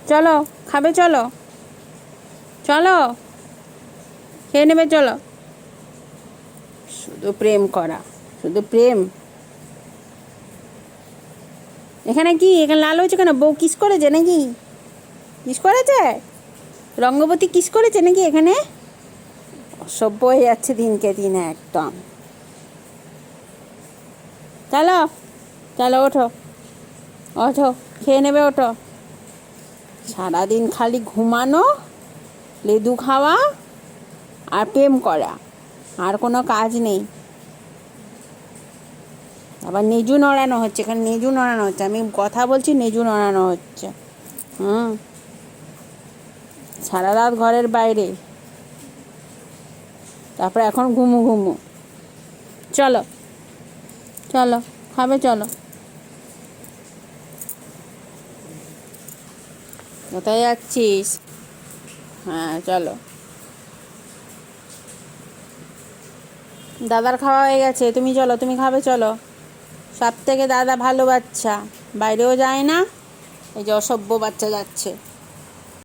চলো খাবে, চলো চলো খেয়ে নেবে, চলো। শুধু প্রেম করা, শুধু প্রেম। এখানে কি, এখানে লাল হয়েছে কেন? বউ কিস করেছে নাকি? কিস করেছে? রঙ্গবতী কিস করেছে নাকি এখানে? অসভ্য হয়ে যাচ্ছে দিনকে দিন একদম। চলো চলো, ওঠো ওঠো, খেয়ে নেবে, ওঠো। সারাদিন খালি ঘুমানো, লেদু খাওয়া আর প্রেম করা, আর কোনো কাজ নেই। আবার নেজু নড়ানো হচ্ছে, এখানে নেজু নড়ানো হচ্ছে, আমি কথা বলছি নেজু নড়ানো হচ্ছে। সারা রাত ঘরের বাইরে, তারপর এখন ঘুমু ঘুমু। চলো চলো খাবে, চলো। কোথায় যাচ্ছিস? হ্যাঁ চলো। দাদার খাওয়া হয়ে গেছে, তুমি চলো, তুমি খাবে, চলো। সব থেকে দাদা ভালো বাচ্চা, বাইরেও যায় না, এই যে অসভ্য বাচ্চা যাচ্ছে।